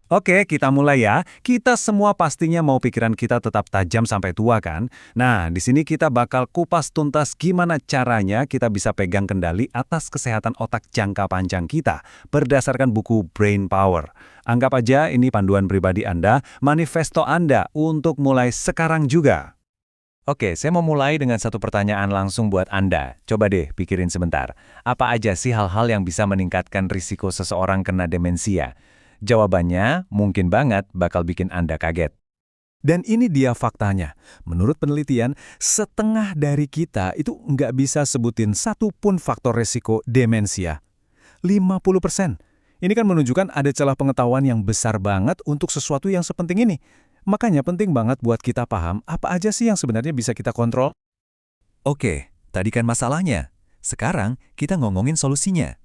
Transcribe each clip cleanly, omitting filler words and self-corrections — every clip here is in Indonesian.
Oke, kita mulai ya. Kita semua pastinya mau pikiran kita tetap tajam sampai tua kan? Nah, di sini kita bakal kupas tuntas gimana caranya kita bisa pegang kendali atas kesehatan otak jangka panjang kita berdasarkan buku Brain Power. Anggap aja ini panduan pribadi Anda, manifesto Anda untuk mulai sekarang juga. Oke, saya mau mulai dengan satu pertanyaan langsung buat Anda. Coba deh pikirin sebentar. Apa aja sih hal-hal yang bisa meningkatkan risiko seseorang kena demensia? Jawabannya mungkin banget bakal bikin Anda kaget. Dan ini dia faktanya. Menurut penelitian, setengah dari kita itu nggak bisa sebutin satu pun faktor resiko demensia. 50%. Ini kan menunjukkan ada celah pengetahuan yang besar banget untuk sesuatu yang sepenting ini. Makanya penting banget buat kita paham apa aja sih yang sebenarnya bisa kita kontrol. Oke, tadi kan masalahnya. Sekarang kita ngomongin solusinya.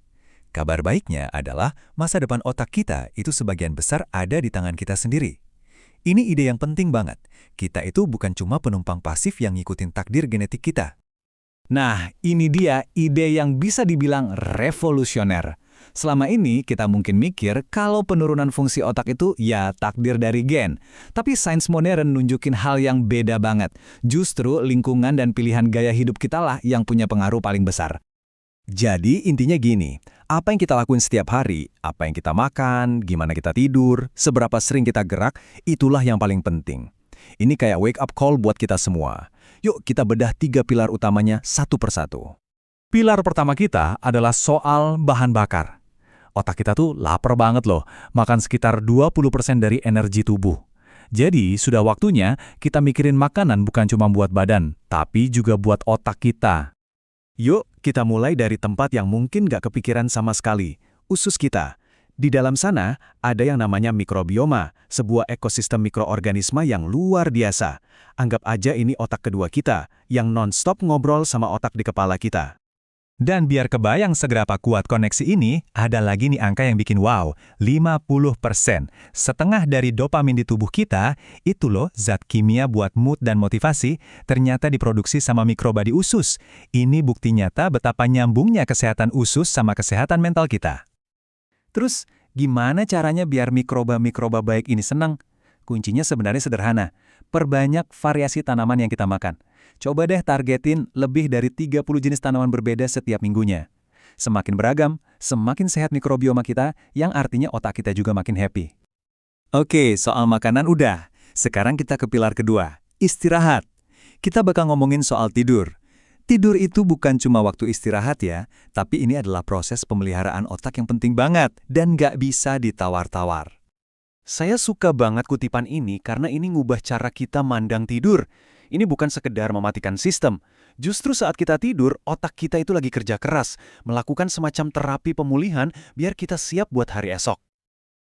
Kabar baiknya adalah masa depan otak kita itu sebagian besar ada di tangan kita sendiri. Ini ide yang penting banget. Kita itu bukan cuma penumpang pasif yang ngikutin takdir genetik kita. Nah, ini dia ide yang bisa dibilang revolusioner. Selama ini kita mungkin mikir kalau penurunan fungsi otak itu ya takdir dari gen. Tapi sains modern nunjukin hal yang beda banget. Justru lingkungan dan pilihan gaya hidup kita lah yang punya pengaruh paling besar. Jadi intinya gini, apa yang kita lakuin setiap hari, apa yang kita makan, gimana kita tidur, seberapa sering kita gerak, itulah yang paling penting. Ini kayak wake up call buat kita semua. Yuk kita bedah 3 pilar utamanya satu persatu. Pilar pertama kita adalah soal bahan bakar. Otak kita tuh lapar banget loh, makan sekitar 20% dari energi tubuh. Jadi sudah waktunya kita mikirin makanan bukan cuma buat badan, tapi juga buat otak kita. Yuk, kita mulai dari tempat yang mungkin nggak kepikiran sama sekali, usus kita. Di dalam sana, ada yang namanya mikrobioma, sebuah ekosistem mikroorganisme yang luar biasa. Anggap aja ini otak kedua kita, yang non-stop ngobrol sama otak di kepala kita. Dan biar kebayang seberapa kuat koneksi ini, ada lagi nih angka yang bikin wow, 50%. Setengah dari dopamin di tubuh kita, itu loh zat kimia buat mood dan motivasi, ternyata diproduksi sama mikroba di usus. Ini bukti nyata betapa nyambungnya kesehatan usus sama kesehatan mental kita. Terus, gimana caranya biar mikroba-mikroba baik ini senang? Kuncinya sebenarnya sederhana, perbanyak variasi tanaman yang kita makan. Coba deh targetin lebih dari 30 jenis tanaman berbeda setiap minggunya. Semakin beragam, semakin sehat mikrobioma kita, yang artinya otak kita juga makin happy. Oke, soal makanan udah. Sekarang kita ke pilar kedua, istirahat. Kita bakal ngomongin soal tidur. Tidur itu bukan cuma waktu istirahat ya, tapi ini adalah proses pemeliharaan otak yang penting banget dan nggak bisa ditawar-tawar. Saya suka banget kutipan ini karena ini ngubah cara kita mandang tidur. Ini bukan sekedar mematikan sistem. Justru saat kita tidur, otak kita itu lagi kerja keras, melakukan semacam terapi pemulihan biar kita siap buat hari esok.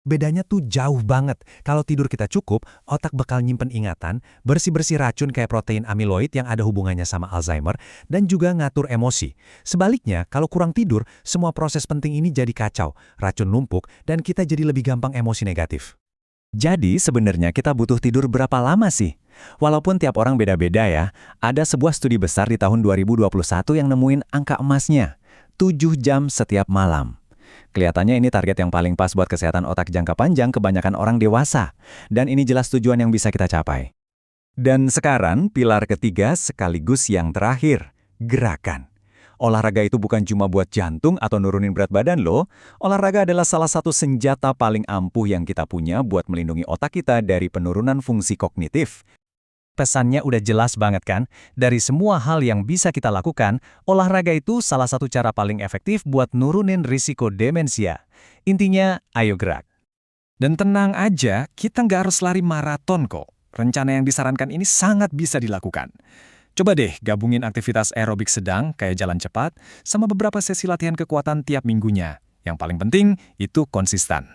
Bedanya tuh jauh banget. Kalau tidur kita cukup, otak bakal nyimpen ingatan, bersih-bersih racun kayak protein amiloid yang ada hubungannya sama Alzheimer, dan juga ngatur emosi. Sebaliknya, kalau kurang tidur, semua proses penting ini jadi kacau, racun numpuk, dan kita jadi lebih gampang emosi negatif. Jadi sebenarnya kita butuh tidur berapa lama sih? Walaupun tiap orang beda-beda ya, ada sebuah studi besar di tahun 2021 yang nemuin angka emasnya, 7 jam setiap malam. Kelihatannya ini target yang paling pas buat kesehatan otak jangka panjang kebanyakan orang dewasa. Dan ini jelas tujuan yang bisa kita capai. Dan sekarang pilar ketiga sekaligus yang terakhir, gerakan. Olahraga itu bukan cuma buat jantung atau nurunin berat badan loh. Olahraga adalah salah satu senjata paling ampuh yang kita punya buat melindungi otak kita dari penurunan fungsi kognitif. Pesannya udah jelas banget kan? Dari semua hal yang bisa kita lakukan, olahraga itu salah satu cara paling efektif buat nurunin risiko demensia. Intinya, ayo gerak. Dan tenang aja, kita nggak harus lari maraton kok. Rencana yang disarankan ini sangat bisa dilakukan. Coba deh gabungin aktivitas aerobik sedang kayak jalan cepat sama beberapa sesi latihan kekuatan tiap minggunya. Yang paling penting itu konsisten.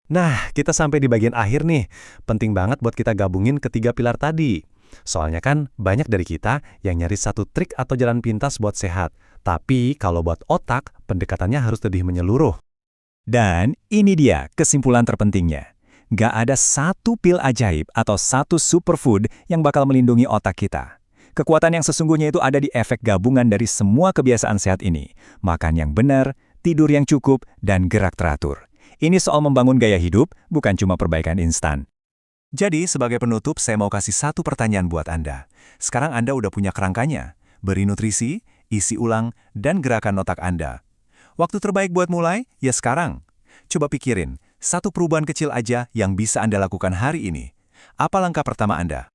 Nah, kita sampai di bagian akhir nih. Penting banget buat kita gabungin ketiga pilar tadi. Soalnya kan banyak dari kita yang nyari satu trik atau jalan pintas buat sehat. Tapi kalau buat otak, pendekatannya harus lebih menyeluruh. Dan ini dia kesimpulan terpentingnya. Nggak ada satu pil ajaib atau satu superfood yang bakal melindungi otak kita. Kekuatan yang sesungguhnya itu ada di efek gabungan dari semua kebiasaan sehat ini. Makan yang benar, tidur yang cukup, dan gerak teratur. Ini soal membangun gaya hidup, bukan cuma perbaikan instan. Jadi, sebagai penutup, saya mau kasih satu pertanyaan buat Anda. Sekarang Anda udah punya kerangkanya. Beri nutrisi, isi ulang, dan gerakan otak Anda. Waktu terbaik buat mulai, ya sekarang. Coba pikirin, satu perubahan kecil aja yang bisa Anda lakukan hari ini. Apa langkah pertama Anda?